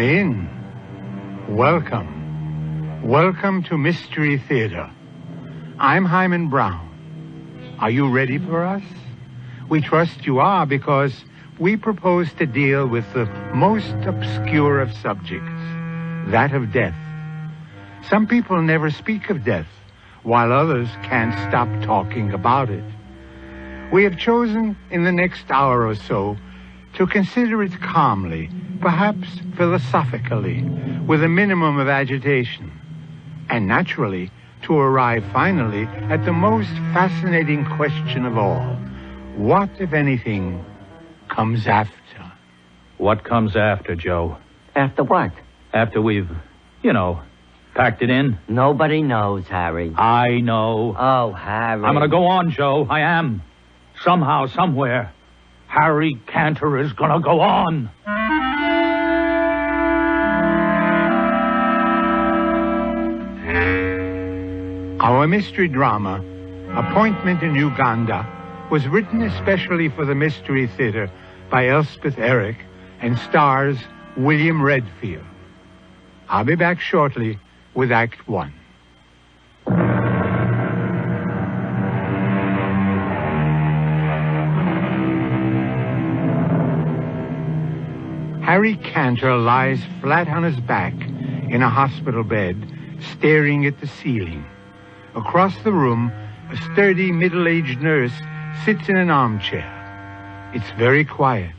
Come in. Welcome. Welcome to Mystery Theater. I'm Himan Brown. Are you ready for us? We trust you are, because we propose to deal with the most obscure of subjects, that of death. Some people never speak of death, while others can't stop talking about it. We have chosen, in the next hour or so, to consider it calmly, perhaps philosophically, with a minimum of agitation, and naturally to arrive finally at the most fascinating question of all. What, if anything, comes after? What comes after, Joe? After what? After we've, packed it in? Nobody knows, Harry. I know. Oh, Harry. I'm going to go on, Joe. I am. Somehow, somewhere, Harry Cantor is going to go on. Our mystery drama, Appointment in Uganda, was written especially for the Mystery Theater by Elspeth Eric and stars William Redfield. I'll be back shortly with Act One. Harry Cantor lies flat on his back in a hospital bed, staring at the ceiling. Across the room, a sturdy middle-aged nurse sits in an armchair. It's very quiet.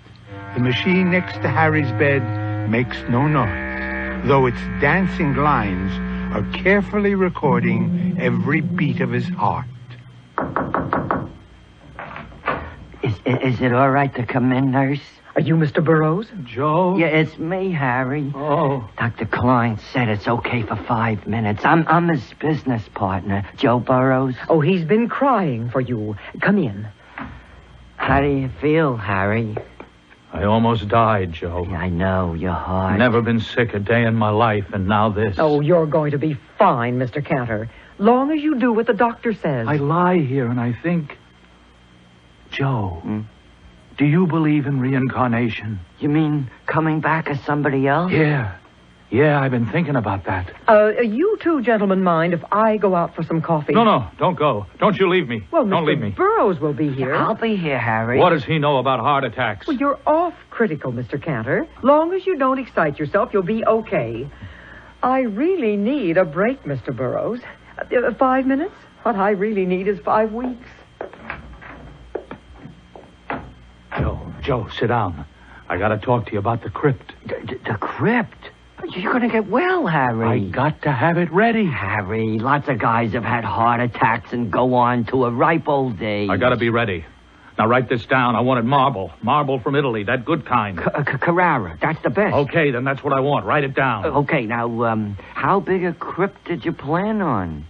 The machine next to Harry's bed makes no noise, though its dancing lines are carefully recording every beat of his heart. Is it all right to come in, nurse? Are you Mr. Burroughs? Joe? Yeah, it's me, Harry. Oh. Dr. Klein said it's okay for 5 minutes. I'm his business partner, Joe Burroughs. Oh, he's been crying for you. Come in. How do you feel, Harry? I almost died, Joe. I know, your heart. Never been sick a day in my life, and now this. Oh, you're going to be fine, Mr. Cantor. Long as you do what the doctor says. I lie here and I think... Joe, do you believe in reincarnation? You mean coming back as somebody else? Yeah, I've been thinking about that. You two gentlemen mind if I go out for some coffee? No, don't go. Don't you leave me. Well, don't Mr. leave me. Burroughs will be here. I'll be here, Harry. What does he know about heart attacks? Well, you're off critical, Mr. Cantor. Long as you don't excite yourself, you'll be okay. I really need a break, Mr. Burroughs. 5 minutes? What I really need is 5 weeks. Joe, sit down. I got to talk to you about the crypt. The crypt? You're going to get well, Harry. I got to have it ready. Harry, lots of guys have had heart attacks and go on to a ripe old age. I got to be ready. Now, write this down. I wanted marble. Marble from Italy, that good kind. Carrara, that's the best. Okay, then that's what I want. Write it down. Okay, now, how big a crypt did you plan on?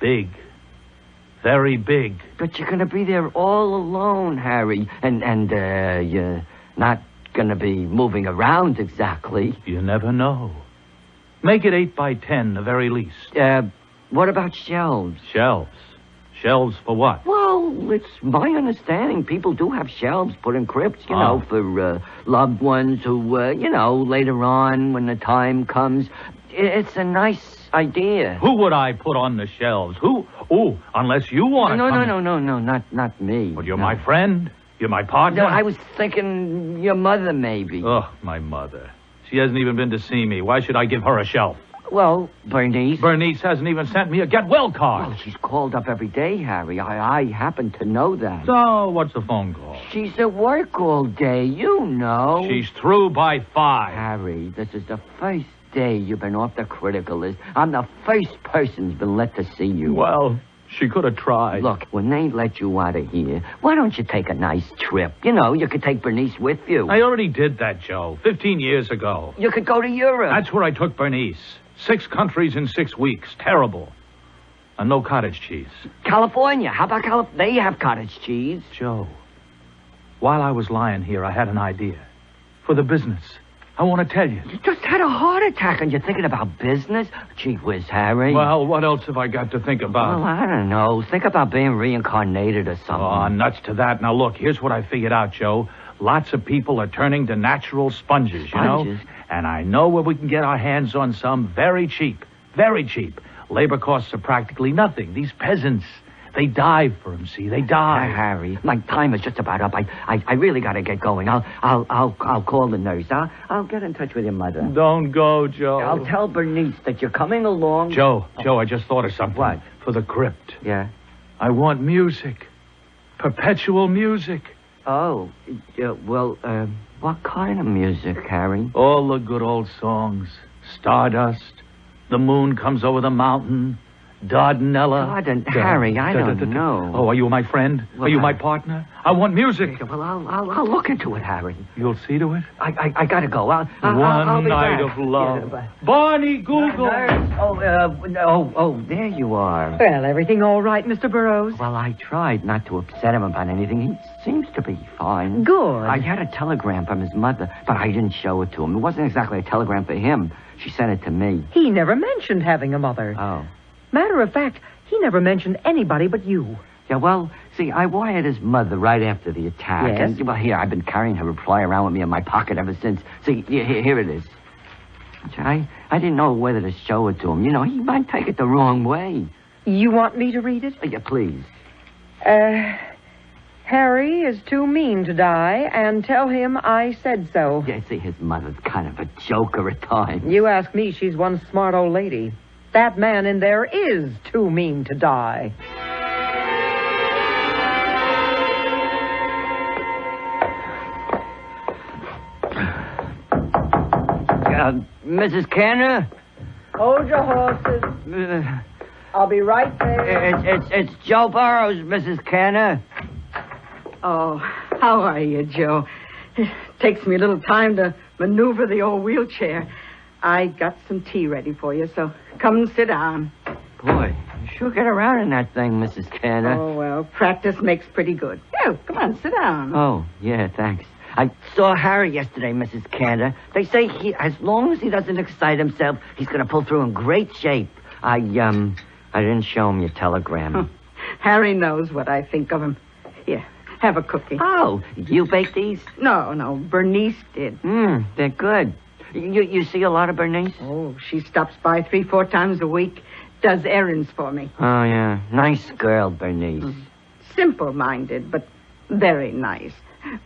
Big. Very big. But you're going to be there all alone, Harry. And you're not going to be moving around exactly. You never know. Make it 8 by 10, the very least. What about shelves? Shelves? Shelves for what? Well, it's my understanding people do have shelves put in crypts, you know, for loved ones who, later on when the time comes. It's a nice idea. Who would I put on the shelves? Who? Oh, unless you want to No, not me. Well, you're my friend? You're my partner? No, I was thinking your mother, maybe. Oh, my mother. She hasn't even been to see me. Why should I give her a shelf? Well, Bernice. Bernice hasn't even sent me a get-well card. Well, she's called up every day, Harry. I happen to know that. So, what's the phone call? She's at work all day, you know. She's through by 5. Harry, this is the first day you've been off the critical list. I'm the first person who's been let to see you. Well, she could have tried. Look, when they let you out of here, why don't you take a nice trip? You could take Bernice with you. I already did that, Joe, 15 years ago. You could go to Europe. That's where I took Bernice. 6 countries in 6 weeks. Terrible. And no cottage cheese. California. How about California? They have cottage cheese. Joe, while I was lying here, I had an idea. For the business. I want to tell you. You just had a heart attack and you're thinking about business? Gee whiz, Harry. Well, what else have I got to think about? Well, I don't know. Think about being reincarnated or something. Oh, nuts to that. Now, look, here's what I figured out, Joe. Lots of people are turning to natural sponges, you know? And I know where we can get our hands on some very cheap. Very cheap. Labor costs are practically nothing. These peasants, they die for him, see? They die. Harry, my time is just about up. I really got to get going. I'll call the nurse. I'll get in touch with your mother. Don't go, Joe. I'll tell Bernice that you're coming along. Joe, I just thought of something. What? For the crypt. Yeah? I want music. Perpetual music. Oh, well, what kind of music, Harry? All the good old songs. Stardust. The moon comes over the mountain. Dardanella. Harry, I don't know. Oh, are you my friend? Well, are you my partner? I want music. Well, I'll look into it, Harry. You'll see to it? I gotta go. I'll One be night back. of love. Yeah, Barney Google. Oh, there you are. Well, everything all right, Mr. Burroughs? Well, I tried not to upset him about anything. He seems to be fine. Good. I had a telegram from his mother, but I didn't show it to him. It wasn't exactly a telegram for him. She sent it to me. He never mentioned having a mother. Oh. Matter of fact, he never mentioned anybody but you. Yeah, well, see, I wired his mother right after the attack. Yes? And, well, here, I've been carrying her reply around with me in my pocket ever since. See, here it is. I didn't know whether to show it to him. You know, he might take it the wrong way. You want me to read it? Yeah, please. Harry is too mean to die, and tell him I said so. Yeah, see, his mother's kind of a joker at times. You ask me, she's one smart old lady. That man in there is too mean to die. Mrs. Canner? Hold your horses. I'll be right there. It's Joe Burroughs, Mrs. Canner. Oh, how are you, Joe? It takes me a little time to maneuver the old wheelchair. I got some tea ready for you, so come and sit down. Boy, you sure get around in that thing, Mrs. Canner. Oh, well, practice makes pretty good. Oh, come on, sit down. Oh, yeah, thanks. I saw Harry yesterday, Mrs. Canner. They say as long as he doesn't excite himself, he's going to pull through in great shape. I didn't show him your telegram. Harry knows what I think of him. Here, have a cookie. Oh, you baked these? No, Bernice did. They're good. You see a lot of Bernice? Oh, she stops by 3-4 times a week, does errands for me. Oh, yeah. Nice girl, Bernice. Simple-minded, but very nice.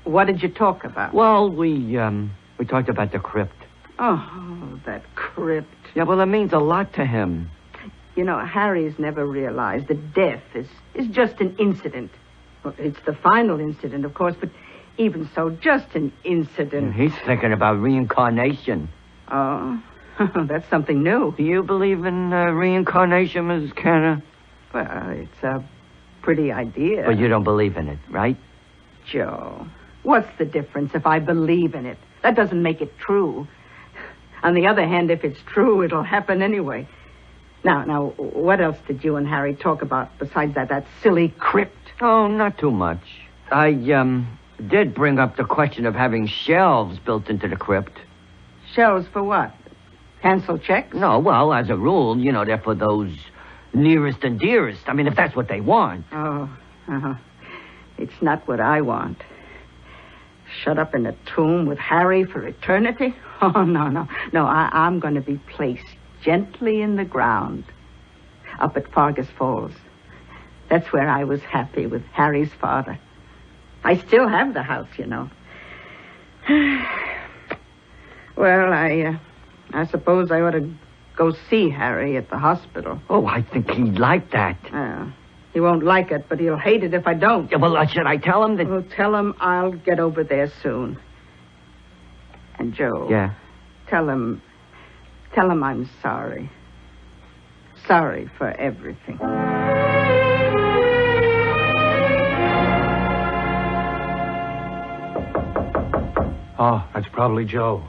What did you talk about? Well, we talked about the crypt. Oh, that crypt. Yeah, well, it means a lot to him. You know, Harry's never realized that death is just an incident. Well, it's the final incident, of course, but even so, just an incident. He's thinking about reincarnation. Oh, that's something new. Do you believe in reincarnation, Mrs. Canner? Well, it's a pretty idea. But you don't believe in it, right? Joe, what's the difference if I believe in it? That doesn't make it true. On the other hand, if it's true, it'll happen anyway. Now, what else did you and Harry talk about besides that silly crypt? Oh, not too much. I did bring up the question of having shelves built into the crypt. Shelves for what? Cancel checks? No, well, as a rule, you know, they're for those nearest and dearest. I mean, if that's what they want. Oh, it's not what I want. Shut up in a tomb with Harry for eternity? Oh, no. I'm going to be placed gently in the ground up at Fargus Falls. That's where I was happy with Harry's father. I still have the house, you know. Well, I suppose I ought to go see Harry at the hospital. Oh, I think he'd like that. He won't like it, but he'll hate it if I don't. Yeah, well, should I tell him that... Well, tell him I'll get over there soon. And Joe... Yeah? Tell him I'm sorry. Sorry for everything. Oh, that's probably Joe.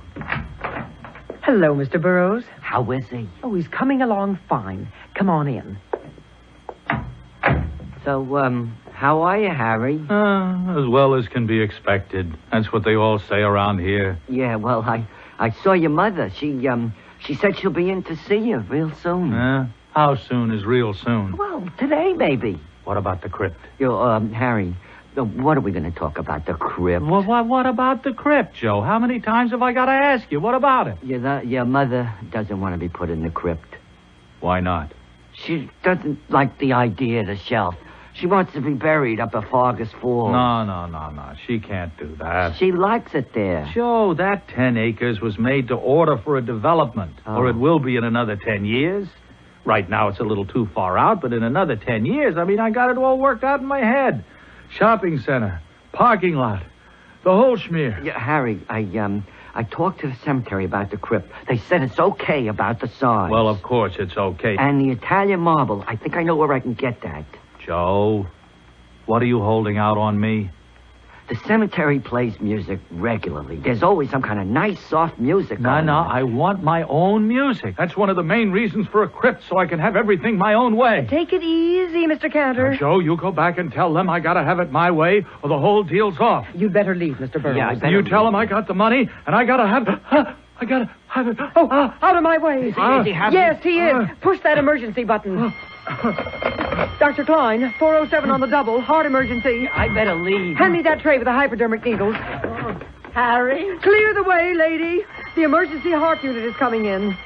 Hello, Mr. Burroughs. How is he? Oh, he's coming along fine. Come on in. So, how are you, Harry? As well as can be expected. That's what they all say around here. Yeah, well, I saw your mother. She said she'll be in to see you real soon. How soon is real soon? Well, today, maybe. What about the crypt? Harry, What are we going to talk about? The crypt? Well, what about the crypt, Joe? How many times have I got to ask you? What about it? Your mother doesn't want to be put in the crypt. Why not? She doesn't like the idea of the shelf. She wants to be buried up at Fargus Falls. No. She can't do that. She likes it there. Joe, that 10 acres was made to order for a development. Or it will be in another 10 years. Right now it's a little too far out, but in another 10 years, I got it all worked out in my head. Shopping center, parking lot, the whole schmear. Yeah, Harry, I talked to the cemetery about the crypt. They said it's okay about the size. Well, of course it's okay. And the Italian marble, I think I know where I can get that. Joe, what are you holding out on me? The cemetery plays music regularly. There's always some kind of nice, soft music No, on. I want my own music. That's one of the main reasons for a crypt, so I can have everything my own way. Take it easy, Mr. Cantor. Now, Joe, you go back and tell them I gotta have it my way, or the whole deal's off. You'd better leave, Mr. Burroughs. Yeah, I better You tell them I got the money, and I gotta have I gotta have it. Out of my way. Is he having... Yes, he is. Push that emergency button. Dr. Klein, 407 on the double. Heart emergency. I better leave. Hand me that tray with the hypodermic needles. Harry? Clear the way, lady. The emergency heart unit is coming in.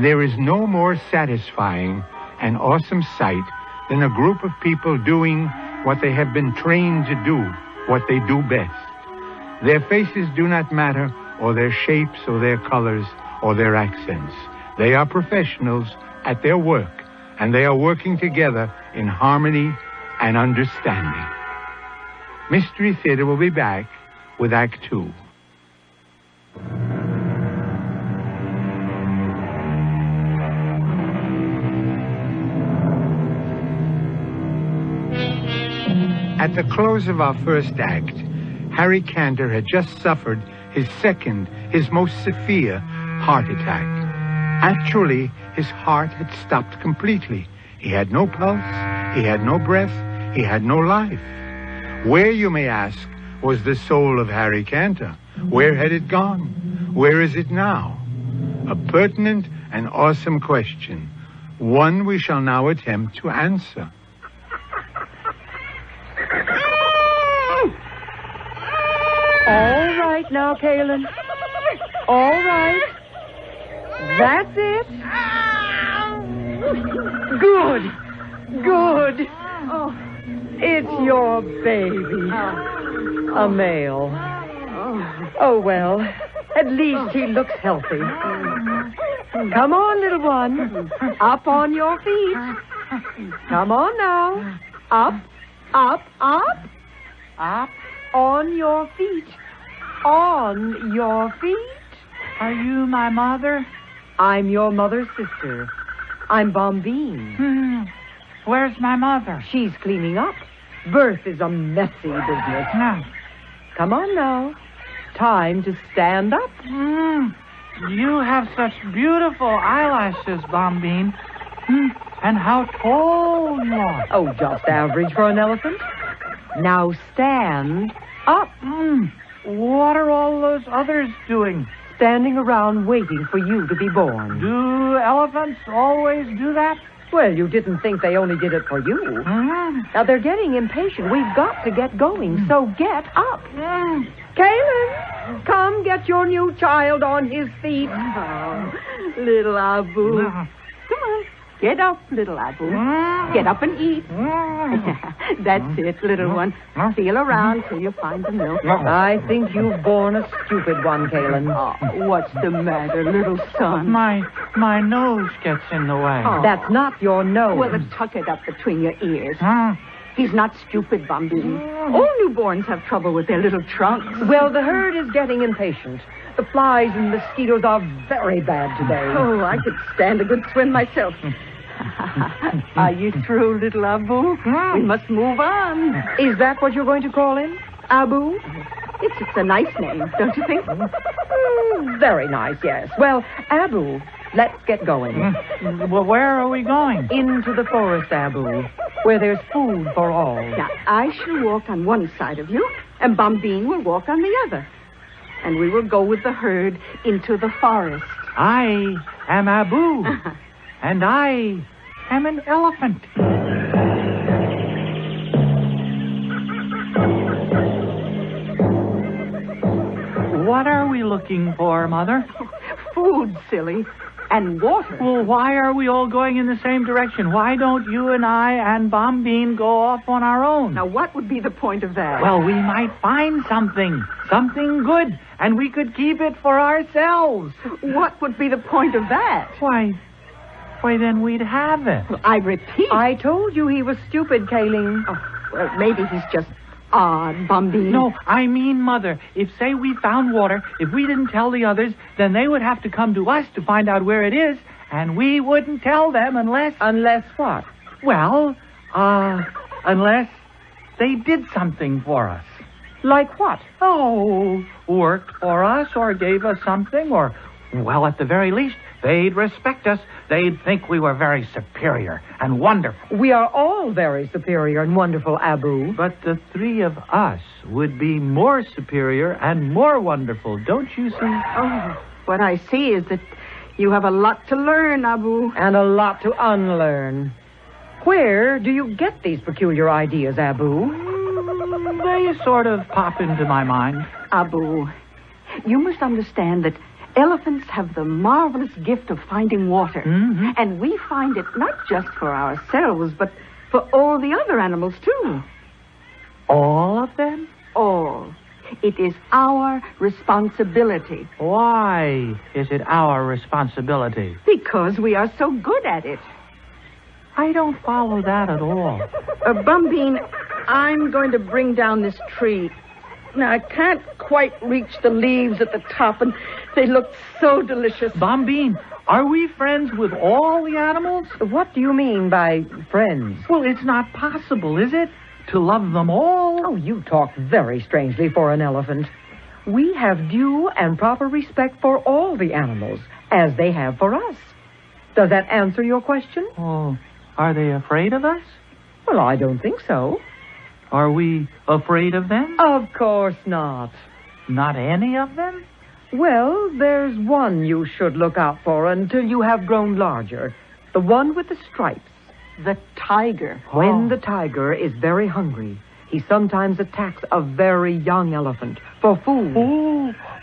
There is no more satisfying and awesome sight than a group of people doing what they have been trained to do, what they do best. Their faces do not matter, or their shapes, or their colors, or their accents. They are professionals at their work, and they are working together in harmony and understanding. Mystery Theater will be back with Act 2. At the close of our first act, Harry Cantor had just suffered his second, his most severe heart attack. Actually, his heart had stopped completely. He had no pulse, he had no breath, he had no life. Where, you may ask, was the soul of Harry Cantor? Where had it gone? Where is it now? A pertinent and awesome question, one we shall now attempt to answer. All right now, Kaylin. All right. That's it. Good. Oh. It's your baby. A male. Oh, well. At least he looks healthy. Come on, little one. Up on your feet. Come on now. Up. On your feet. On your feet. Are you my mother? I'm your mother's sister. I'm Bombine. Where's my mother? She's cleaning up. Birth is a messy business. Come on now. Time to stand up. You have such beautiful eyelashes, Bombine. And how tall you are. Oh, just average for an elephant. Now stand up. What are all those others doing? Standing around waiting for you to be born. Do elephants always do that? Well, you didn't think they only did it for you. Now, they're getting impatient. We've got to get going, so get up. Kaylin, come get your new child on his feet. Oh, little Abu. Come on. Get up, little Abu. Get up and eat. That's it, little one. Feel around till you find the milk. I think you've born a stupid one, Kaylin. Oh, what's the matter, little son? My nose gets in the way. Oh. That's not your nose. Well, then tuck it up between your ears. He's not stupid, Bombine. All newborns have trouble with their little trunks. Well, the herd is getting impatient. The flies and mosquitoes are very bad today. Oh, I could stand a good swim myself. Are you through, little Abu? We must move on. Is that what you're going to call him? Abu? It's a nice name, don't you think? Very nice, yes. Well, Abu, let's get going. Well, where are we going? Into the forest, Abu, where there's food for all. Now, I shall walk on one side of you, and Bombine will walk on the other. And we will go with the herd into the forest. I am Abu. And I am an elephant. What are we looking for, Mother? Food, silly. And water. Well, why are we all going in the same direction? Why don't you and I and Bombine go off on our own? Now, what would be the point of that? Well, we might find something good, and we could keep it for ourselves. What would be the point of that? Why, then we'd have it. I repeat. I told you he was stupid, Kaling. Oh, well, maybe he's just odd, Bombine. No, I mean, Mother, if, say, we found water, if we didn't tell the others, then they would have to come to us to find out where it is, and we wouldn't tell them unless... Unless what? Well, unless they did something for us. Like what? Oh, worked for us or gave us something or, well, at the very least, they'd respect us. They'd think we were very superior and wonderful. We are all very superior and wonderful, Abu. But the three of us would be more superior and more wonderful, don't you see? Oh, what I see is that you have a lot to learn, Abu. And a lot to unlearn. Where do you get these peculiar ideas, Abu? They sort of pop into my mind. Abu, you must understand that elephants have the marvelous gift of finding water. Mm-hmm. And we find it not just for ourselves, but for all the other animals, too. All of them? All. It is our responsibility. Why is it our responsibility? Because we are so good at it. I don't follow that at all. Bombine, I'm going to bring down this tree. Now, I can't quite reach the leaves at the top, and they look so delicious. Bombine, are we friends with all the animals? What do you mean by friends? Well, it's not possible, is it? To love them all? Oh, you talk very strangely for an elephant. We have due and proper respect for all the animals, as they have for us. Does that answer your question? Oh, are they afraid of us? Well, I don't think so. Are we afraid of them? Of course not. Not any of them? Well, there's one you should look out for until you have grown larger. The one with the stripes. The tiger. When the tiger is very hungry, he sometimes attacks a very young elephant for food.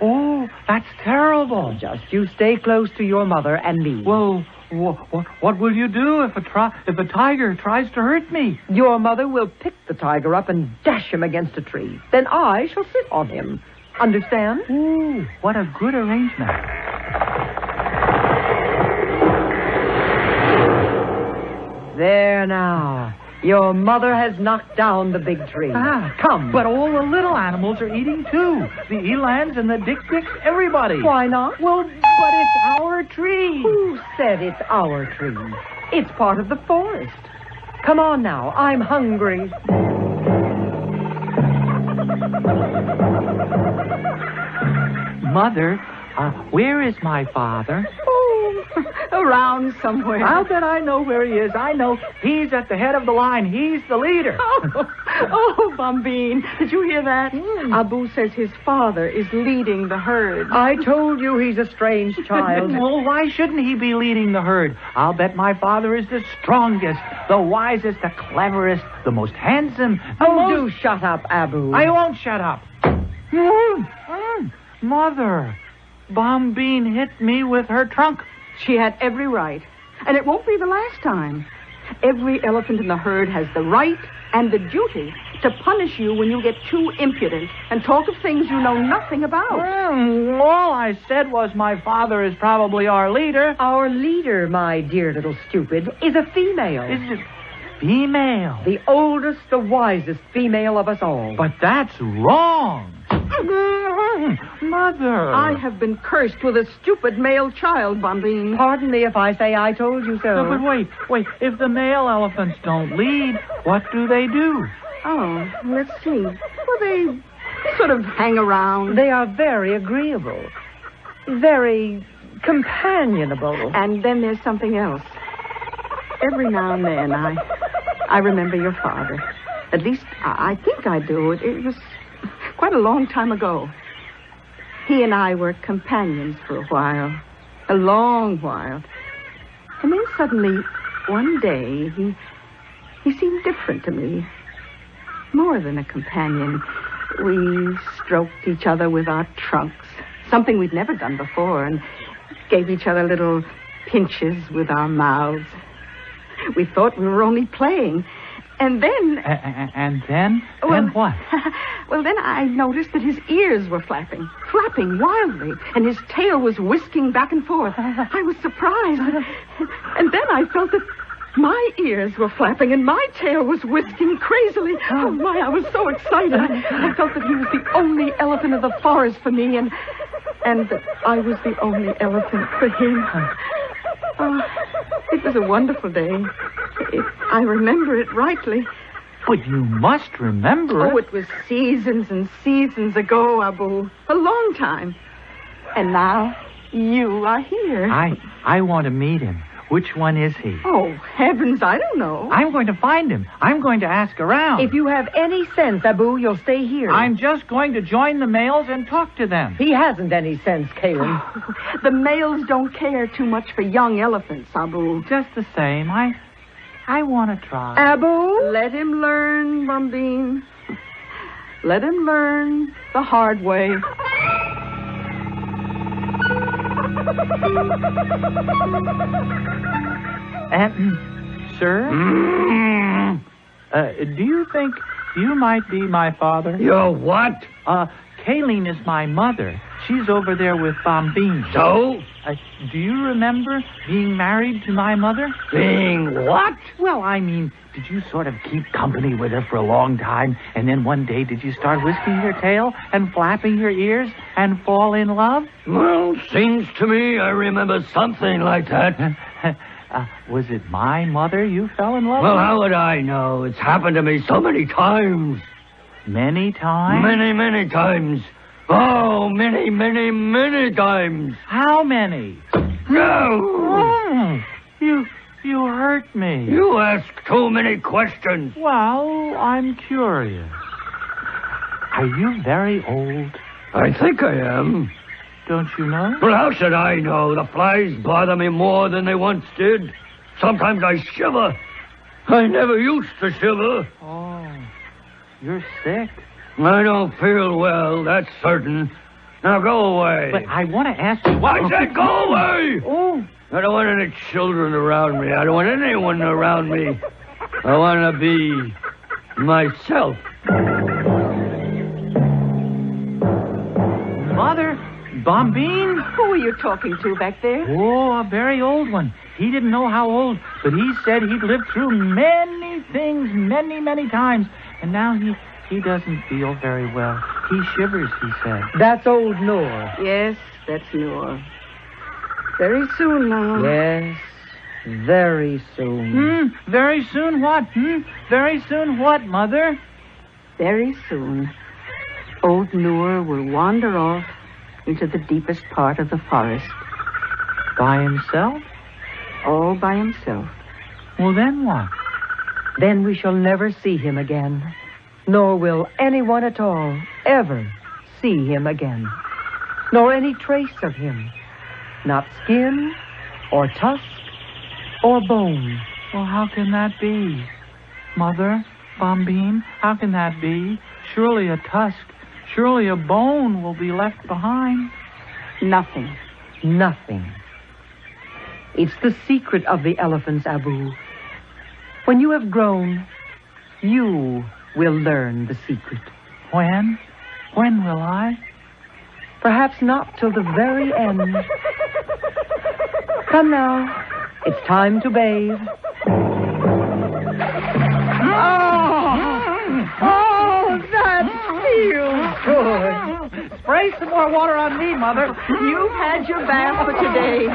Oh, that's terrible. Just you stay close to your mother and me. Well, what will you do if a tiger tries to hurt me? Your mother will pick the tiger up and dash him against a tree. Then I shall sit on him. Understand? Ooh, what a good arrangement. There now. Your mother has knocked down the big tree. Come. But all the little animals are eating too. The elands and the dik-diks, everybody. Why not? Well, but it's our tree. Who said it's our tree? It's part of the forest. Come on now. I'm hungry. Mother, where is my father? Oh, around somewhere. I'll bet I know where he is. I know. He's at the head of the line. He's the leader. Oh, Bombine, did you hear that? Abu says his father is leading the herd. I told you he's a strange child. Well, why shouldn't he be leading the herd? I'll bet my father is the strongest, the wisest, the cleverest, the most handsome. Do shut up, Abu. I won't shut up. Mother, Bombine hit me with her trunk. She had every right. And it won't be the last time. Every elephant in the herd has the right and the duty to punish you when you get too impudent and talk of things you know nothing about. All I said was my father is probably our leader. Our leader, my dear little stupid, is a female. Is it female? The oldest, the wisest female of us all. But that's wrong. Mother. I have been cursed with a stupid male child, Bombine. Pardon me if I say I told you so. No, but wait. If the male elephants don't lead, what do they do? Oh, let's see. Well, they sort of hang around. They are very agreeable. Very companionable. And then there's something else. Every now and then, I remember your father. At least, I think I do. It was quite a long time ago. He and I were companions for a while. A long while. And then suddenly, one day, he seemed different to me. More than a companion. We stroked each other with our trunks, something we'd never done before, and gave each other little pinches with our mouths. We thought we were only playing. And then... And then? Well, then what? Well, then I noticed that his ears were flapping wildly, and his tail was whisking back and forth. I was surprised. And then I felt that my ears were flapping and my tail was whisking crazily. Oh, my, I was so excited. I felt that he was the only elephant of the forest for me, and that I was the only elephant for him. Oh, it was a wonderful day. I remember it rightly. But you must remember it. Oh, it was seasons and seasons ago, Abu. A long time. And now you are here. I want to meet him. Which one is he? Oh, heavens, I don't know. I'm going to find him. I'm going to ask around. If you have any sense, Abu, you'll stay here. I'm just going to join the males and talk to them. He hasn't any sense, Kalen. Oh, the males don't care too much for young elephants, Abu. Just the same, I want to try. Abu? Let him learn, Bambine. Let him learn the hard way. Sir? Do you think you might be my father? You're what? Kayleen is my mother. She's over there with Bombine. So? Do you remember being married to my mother? Being what? Well, I mean, did you sort of keep company with her for a long time, and then one day did you start whisking your tail and flapping your ears and fall in love? Well, seems to me I remember something like that. Was it my mother you fell in love with? Well, how would I know? It's happened to me so many times. Many times? Many, many times. Oh, many, many, many times. How many? No! You hurt me. You ask too many questions. Well, I'm curious. Are you very old? I think I am. Don't you know? Well, how should I know? The flies bother me more than they once did. Sometimes I shiver. I never used to shiver. Oh, you're sick. I don't feel well, that's certain. Now go away. But I want to ask you... I said go away! Oh. I don't want any children around me. I don't want anyone around me. I want to be myself. Mother, Bombine? Who are you talking to back there? Oh, a very old one. He didn't know how old, but he said he'd lived through many things, many, many times. And now he doesn't feel very well. He shivers, he said. That's old Noor. Yes, that's Noor. Very soon now. Yes, very soon. Very soon what? Very soon what, Mother? Very soon, old Noor will wander off into the deepest part of the forest. By himself? All by himself. Well, then what? Then we shall never see him again. Nor will anyone at all ever see him again. Nor any trace of him. Not skin, or tusk, or bone. Well, how can that be? Mother, Bombine, how can that be? Surely a tusk, surely a bone will be left behind. Nothing. Nothing. It's the secret of the elephants, Abu. When you have grown, you will learn the secret. When? When will I? Perhaps not till the very end. Come now. It's time to bathe. Oh, that feels good. Spray some more water on me, Mother. You've had your bath for today.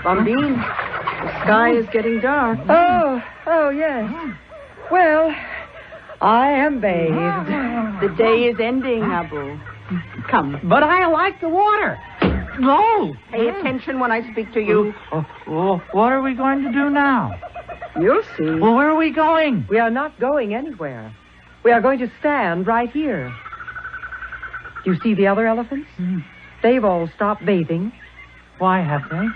Bombine, the sky is getting dark. Oh, yes. Well, I am bathed. The day is ending, Abu. Come. But I like the water. No. Pay attention when I speak to you. What are we going to do now? You'll see. Well, where are we going? We are not going anywhere. We are going to stand right here. Do you see the other elephants? They've all stopped bathing. Why have they?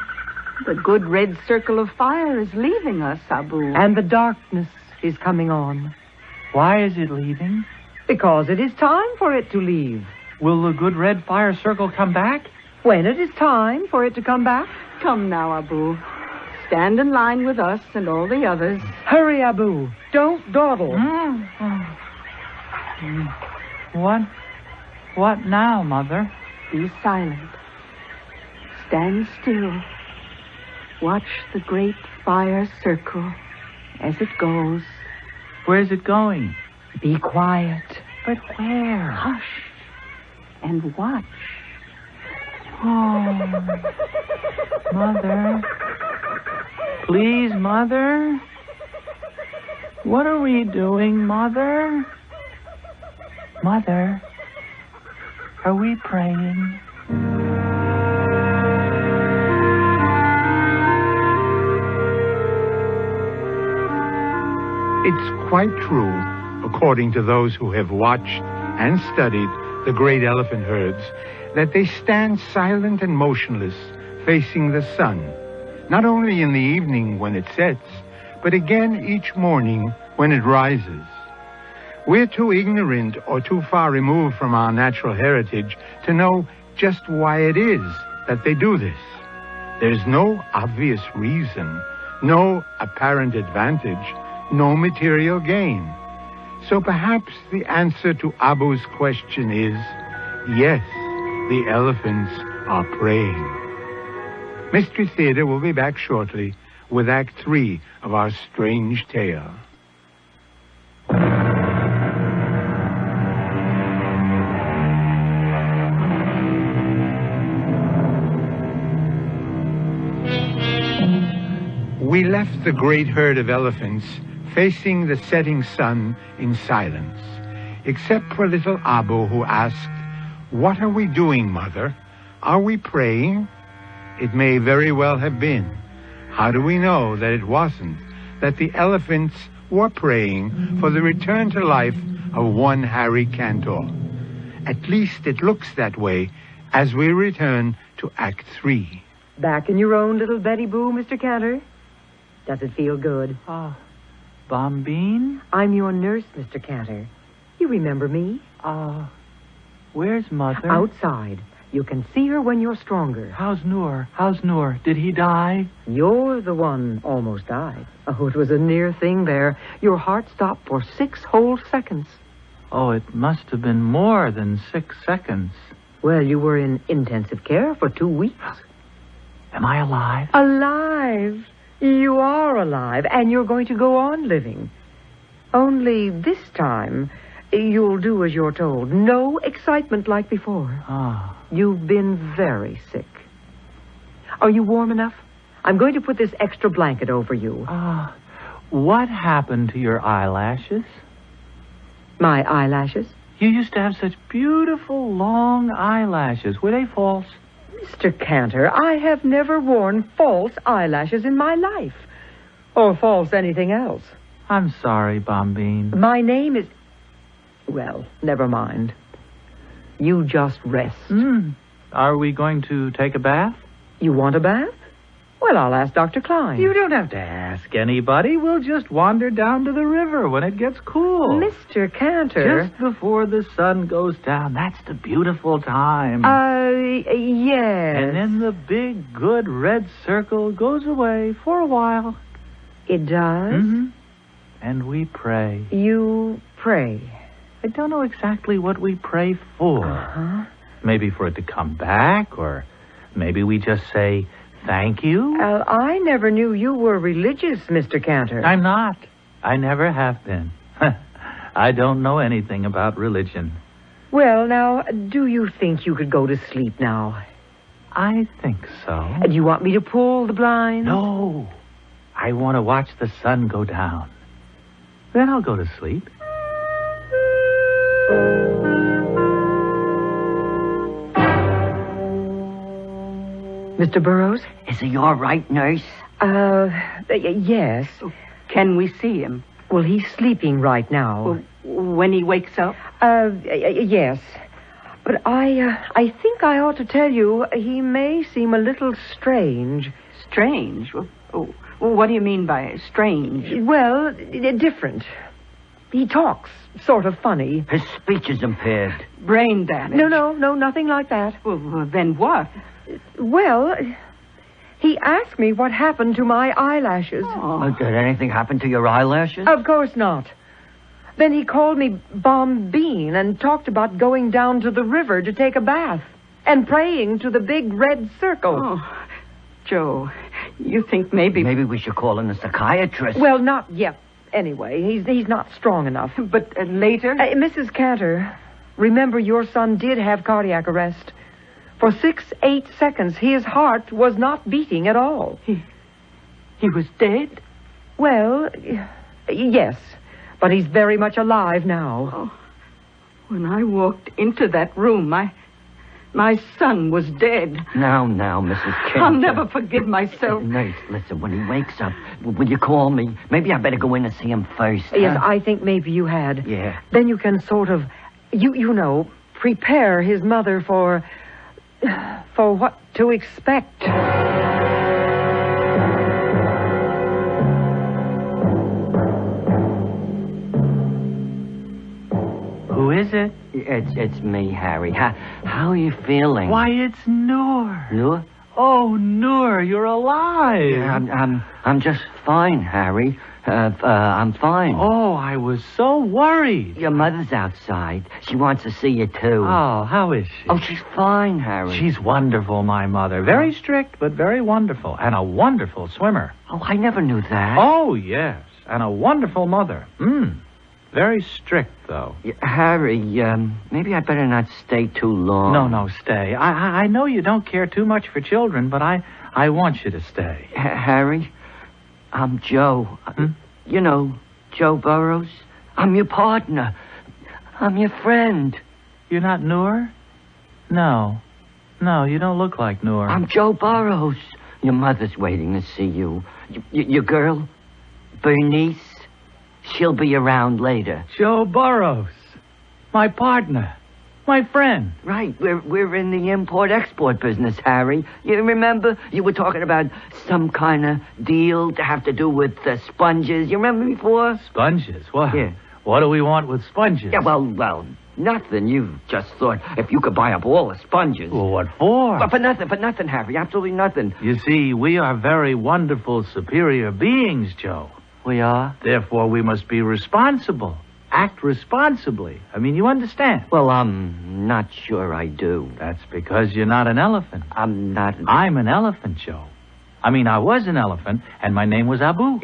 The good red circle of fire is leaving us, Abu. And the darkness is coming on. Why is it leaving? Because it is time for it to leave. Will the good red fire circle come back? When it is time for it to come back. Come now, Abu. Stand in line with us and all the others. Hurry, Abu. Don't dawdle. What now, Mother? Be silent. Stand still. Watch the great fire circle as it goes. Where's it going? Be quiet. But where? Hush and watch. Oh, Mother. Please, Mother. What are we doing, Mother? Mother, are we praying? It's quite true, according to those who have watched and studied the great elephant herds, that they stand silent and motionless, facing the sun, not only in the evening when it sets, but again each morning when it rises. We're too ignorant or too far removed from our natural heritage to know just why it is that they do this. There's no obvious reason, no apparent advantage, no material gain. So perhaps the answer to Abu's question is, yes, the elephants are praying. Mystery Theater will be back shortly with Act 3 of our strange tale. We left the great herd of elephants facing the setting sun in silence, except for little Abu, who asked, "What are we doing, Mother? Are we praying?" It may very well have been. How do we know that it wasn't, that the elephants were praying for the return to life of one Harry Cantor? At least it looks that way as we return to Act 3. Back in your own little Betty Boo, Mr. Cantor? Does it feel good? Bombine? I'm your nurse, Mr. Cantor. You remember me? Where's Mother? Outside. You can see her when you're stronger. How's Noor? Did he die? You're the one almost died. Oh, it was a near thing there. Your heart stopped for 6 whole seconds. Oh, it must have been more than 6 seconds. Well, you were in intensive care for 2 weeks. Am I alive? Alive? You are alive, and you're going to go on living. Only this time, you'll do as you're told. No excitement like before. You've been very sick. Are you warm enough? I'm going to put this extra blanket over you. What happened to your eyelashes? My eyelashes? You used to have such beautiful long eyelashes. Were they false? Mr. Cantor, I have never worn false eyelashes in my life. Or false anything else. I'm sorry, Bombine. My name is... Well, never mind. You just rest. Are we going to take a bath? You want a bath? Well, I'll ask Dr. Klein. You don't have to ask anybody. We'll just wander down to the river when it gets cool. Mr. Cantor. Just before the sun goes down. That's the beautiful time. Yes. And then the big, good red circle goes away for a while. It does? Mm-hmm. And we pray. You pray? I don't know exactly what we pray for. Maybe for it to come back, or maybe we just say... Thank you? I never knew you were religious, Mr. Cantor. I'm not. I never have been. I don't know anything about religion. Well, now, do you think you could go to sleep now? I think so. Do you want me to pull the blinds? No. I want to watch the sun go down. Then I'll go to sleep. Mr. Burroughs? Is he all right, nurse? Yes. Can we see him? Well, he's sleeping right now. When he wakes up? Yes. But I think I ought to tell you he may seem a little strange. strange. What do you mean by strange? Well, different. He talks sort of funny. His speech is impaired. Brain damage? No, nothing like that. Well, then what? Well, he asked me what happened to my eyelashes. Oh, did anything happen to your eyelashes? Of course not. Then he called me Bombine and talked about going down to the river to take a bath and praying to the big red circle. Oh, Joe, you think maybe... Maybe we should call in a psychiatrist. Well, not yet. Anyway, he's not strong enough. But later? Mrs. Cantor, remember your son did have cardiac arrest. For 6-8 seconds, his heart was not beating at all. He was dead? Well, yes. But he's very much alive now. Oh, when I walked into that room, my son was dead. Now, Mrs. Cantor. I'll never forgive myself. Nurse, listen, when he wakes up, will you call me? Maybe I better go in and see him first. Yes, I think maybe you had. Yeah. Then you can sort of, you know, prepare his mother for what to expect. Who is it? It's me, Harry. How are you feeling? Why, it's Noor. Noor? Oh, Noor, you're alive. Yeah, I'm just fine, Harry. I'm fine. Oh, I was so worried. Your mother's outside. She wants to see you, too. Oh, how is she? Oh, she's fine, Harry. She's wonderful, my mother. Very strict, but very wonderful. And a wonderful swimmer. Oh, I never knew that. Oh, yes. And a wonderful mother. Very strict, though. Harry, maybe I better not stay too long. No, stay. I know you don't care too much for children, but I want you to stay. Harry, I'm Joe. You know, Joe Burrows. I'm your partner. I'm your friend. You're not Noor? No, you don't look like Noor. I'm Joe Burrows. Your mother's waiting to see you. Your girl, Bernice, she'll be around later. Joe Burrows. My partner. My friend. Right. We're in the import-export business, Harry. You remember? You were talking about some kind of deal to have to do with sponges. You remember before? Sponges? What? Yeah. What do we want with sponges? Yeah, well, nothing. You just thought if you could buy up all the sponges. Well, what for? Well, for nothing, Harry. Absolutely nothing. You see, we are very wonderful, superior beings, Joe. We are? Therefore, we must be responsible. Act responsibly. I mean, you understand? Well, I'm not sure I do. That's because you're not an elephant. I'm not... I'm an elephant, Joe. I mean, I was an elephant, and my name was Abu.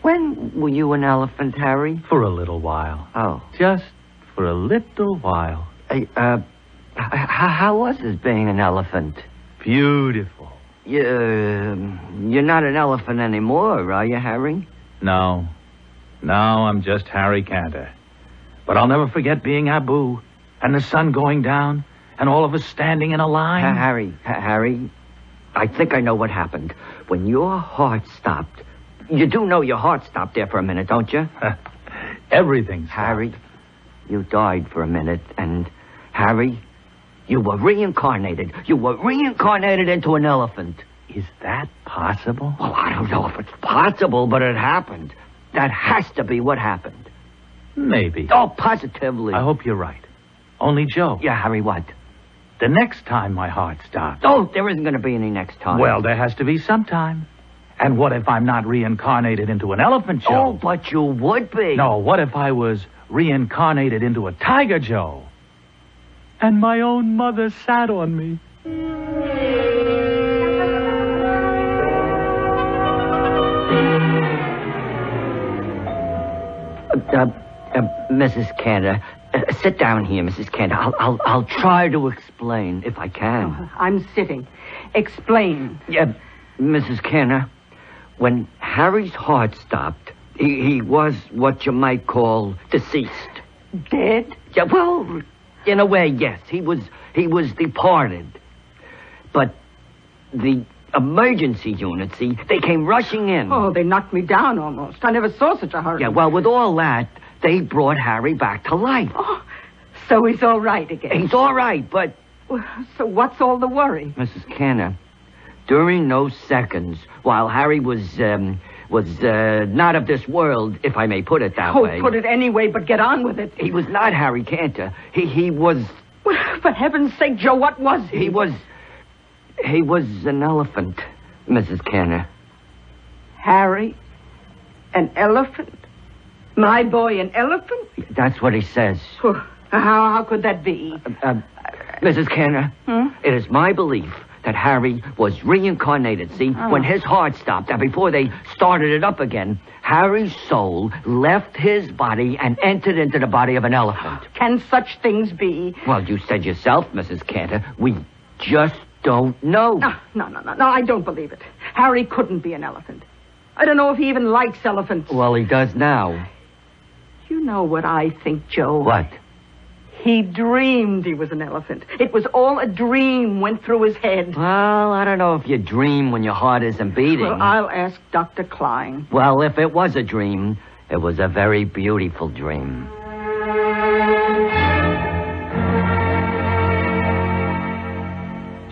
When were you an elephant, Harry? For a little while. Oh. Just for a little while. How was it being an elephant? Beautiful. You're not an elephant anymore, are you, Harry? No, I'm just Harry Cantor. But I'll never forget being Abu, and the sun going down, and all of us standing in a line. Harry, I think I know what happened. When your heart stopped, you do know your heart stopped there for a minute, don't you? Everything stopped. Harry, you died for a minute, and Harry, you were reincarnated. You were reincarnated into an elephant. Is that possible? Well, I don't know if it's possible, but it happened. That has to be what happened. Maybe. Oh, positively. I hope you're right. Only, Joe. Yeah, Harry, what? The next time my heart stops. Oh, there isn't going to be any next time. Well, there has to be some time. And what if I'm not reincarnated into an elephant, Joe? Oh, but you would be. No, what if I was reincarnated into a tiger, Joe? And my own mother sat on me. Mrs. Cantor, sit down here, Mrs. Cantor. I'll try to explain if I can. Oh, I'm sitting. Explain. Yeah, Mrs. Cantor, when Harry's heart stopped, he was what you might call deceased. Dead? Yeah, well, in a way, yes. He was departed. But the emergency unit, see, they came rushing in. Oh, they knocked me down almost. I never saw such a hurry. Yeah, well, with all that, they brought Harry back to life. Oh, so he's all right again. He's all right, but... So what's all the worry? Mrs. Cantor, during those seconds, while Harry was not of this world, if I may put it that way. Oh, put it any way, but get on with it. He was not Harry Cantor. He was... Well, for heaven's sake, Joe, what was he? He was an elephant, Mrs. Cantor. Harry? An elephant? My boy, an elephant? That's what he says. How could that be? Mrs. Cantor, it is my belief that Harry was reincarnated, see, when his heart stopped, and before they started it up again, Harry's soul left his body and entered into the body of an elephant. Can such things be? Well, you said yourself, Mrs. Cantor, we just don't know. No, I don't believe it. Harry couldn't be an elephant. I don't know if he even likes elephants. Well, he does now. You know what I think, Joe? What? He dreamed he was an elephant. It was all a dream went through his head. Well, I don't know if you dream when your heart isn't beating. Well, I'll ask Dr. Klein. Well, if it was a dream, it was a very beautiful dream.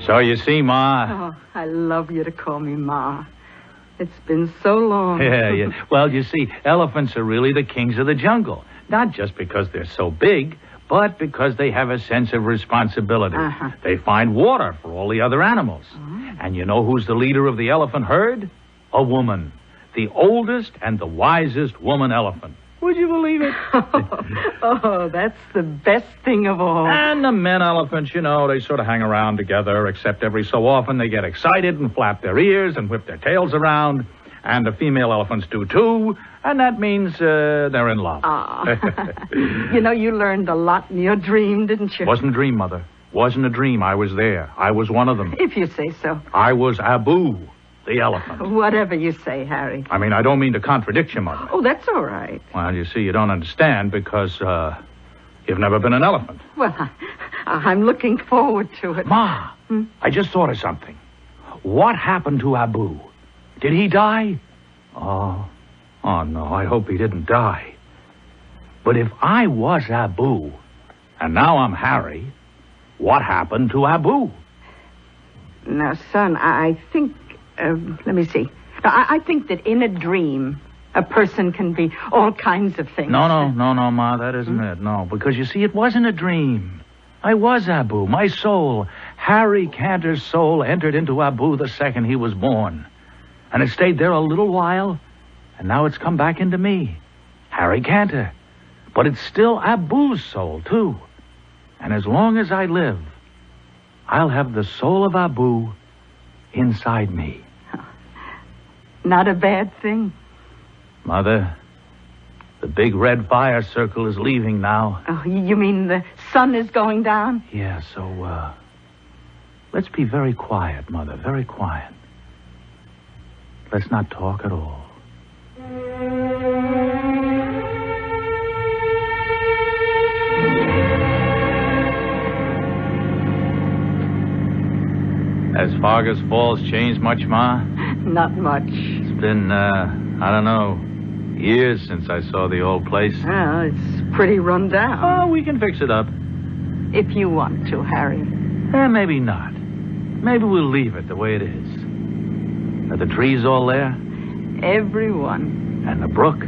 So you see, Ma... Oh, I love you to call me Ma. It's been so long. Yeah. Well, you see, elephants are really the kings of the jungle. Not just because they're so big, but because they have a sense of responsibility. They find water for all the other animals. And you know who's the leader of the elephant herd? A woman. The oldest and the wisest woman elephant. Would you believe it? Oh, that's the best thing of all. And the men elephants, you know, they sort of hang around together, except every so often they get excited and flap their ears and whip their tails around. And the female elephants do, too. And that means they're in love. You know, you learned a lot in your dream, didn't you? Wasn't a dream, Mother. Wasn't a dream. I was there. I was one of them. If you say so. I was Abu, the elephant. Whatever you say, Harry. I mean, I don't mean to contradict you, Mother. Oh, that's all right. Well, you see, you don't understand because you've never been an elephant. Well, I'm looking forward to it. Ma, I just thought of something. What happened to Abu? Did he die? Oh, no, I hope he didn't die. But if I was Abu, and now I'm Harry, what happened to Abu? Now, son, I think... let me see. I think that in a dream, a person can be all kinds of things. No, Ma, that isn't it. No, because you see, it wasn't a dream. I was Abu. My soul, Harry Cantor's soul, entered into Abu the second he was born. And it stayed there a little while, and now it's come back into me, Harry Cantor. But it's still Abu's soul, too. And as long as I live, I'll have the soul of Abu inside me. Not a bad thing. Mother, the big red fire circle is leaving now. Oh, you mean the sun is going down? Yeah, so, let's be very quiet, Mother, very quiet. Let's not talk at all. Has Fargus Falls changed much, Ma? Not much. It's been, I don't know, years since I saw the old place. Well, it's pretty run down. Oh, we can fix it up. If you want to, Harry. Maybe not. Maybe we'll leave it the way it is. Are the trees all there? Everyone. And the brook?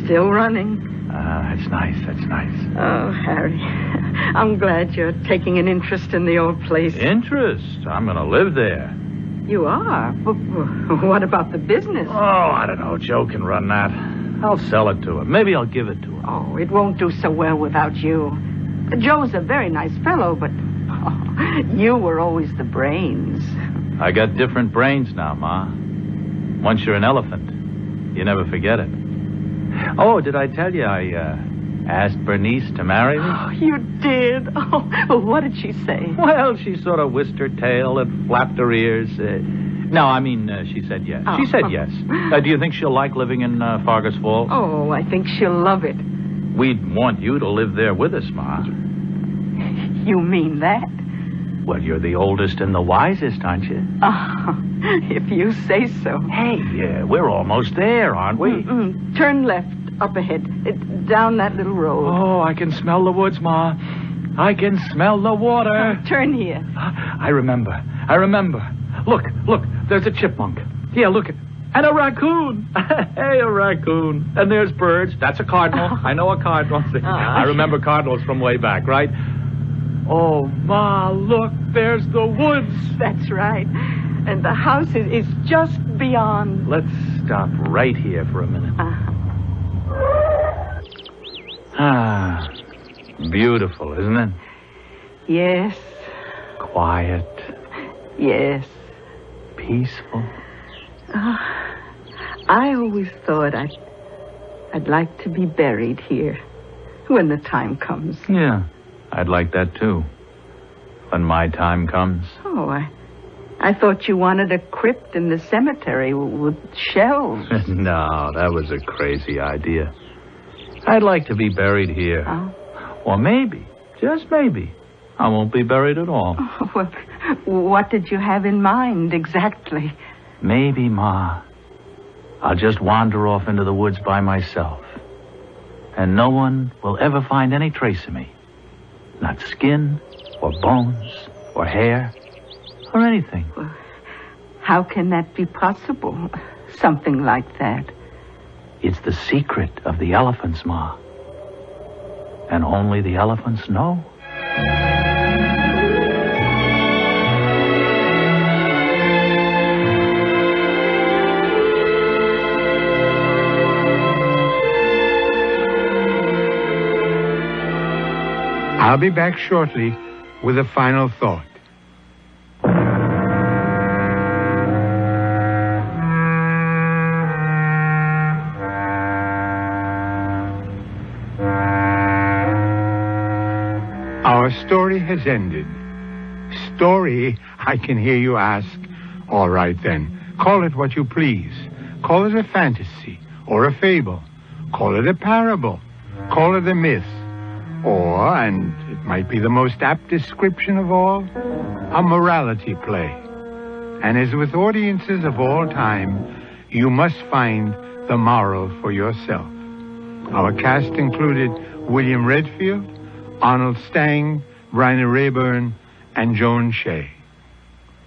Still running. That's nice. Oh, Harry, I'm glad you're taking an interest in the old place. Interest? I'm going to live there. You are? But what about the business? Oh, I don't know. Joe can run that. I'll sell it to him. Maybe I'll give it to him. Oh, it won't do so well without you. Joe's a very nice fellow, but you were always the brains. I got different brains now, Ma. Once you're an elephant, you never forget it. Oh, did I tell you I asked Bernice to marry me? Oh, you did? Oh, well, what did she say? Well, she sort of whisked her tail and flapped her ears. No, I mean, she said yes. Oh. She said yes. Do you think she'll like living in Fargus Falls? Oh, I think she'll love it. We'd want you to live there with us, Ma. You mean that? Well, you're the oldest and the wisest, aren't you? Oh, if you say so. Hey, we're almost there, aren't we? Turn left, up ahead, down that little road. Oh, I can smell the woods, Ma. I can smell the water. Turn here. I remember. Look, there's a chipmunk. Yeah, look. And a raccoon. Hey, a raccoon. And there's birds. That's a cardinal. I know a cardinal. I remember cardinals from way back, right? Oh, Ma, look, there's the woods. That's right. And the house is just beyond. Let's stop right here for a minute. Ah, beautiful, isn't it? Yes. Quiet. Yes. Peaceful. I always thought I'd like to be buried here when the time comes. Yeah, I'd like that too. When my time comes. Oh, I thought you wanted a crypt in the cemetery with shelves. No, that was a crazy idea. I'd like to be buried here. Oh. Or maybe, just maybe, I won't be buried at all. Oh, well, what did you have in mind exactly? Maybe, Ma, I'll just wander off into the woods by myself. And no one will ever find any trace of me. Not skin, or bones, or hair, or anything. Well, how can that be possible? Something like that. It's the secret of the elephants, Ma. And only the elephants know. I'll be back shortly with a final thought. Our story has ended. Story, I can hear you ask. All right, then. Call it what you please. Call it a fantasy or a fable. Call it a parable. Call it a myth. Or, and it might be the most apt description of all, a morality play. And as with audiences of all time, you must find the moral for yourself. Our cast included William Redfield, Arnold Stang, Rainer Rayburn, and Joan Shea.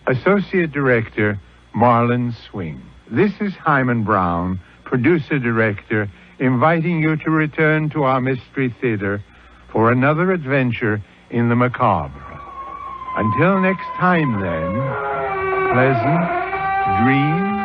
Associate Director, Marlon Swing. This is Himan Brown, Producer-Director, inviting you to return to our Mystery Theater for another adventure in the macabre. Until next time, then, pleasant dreams.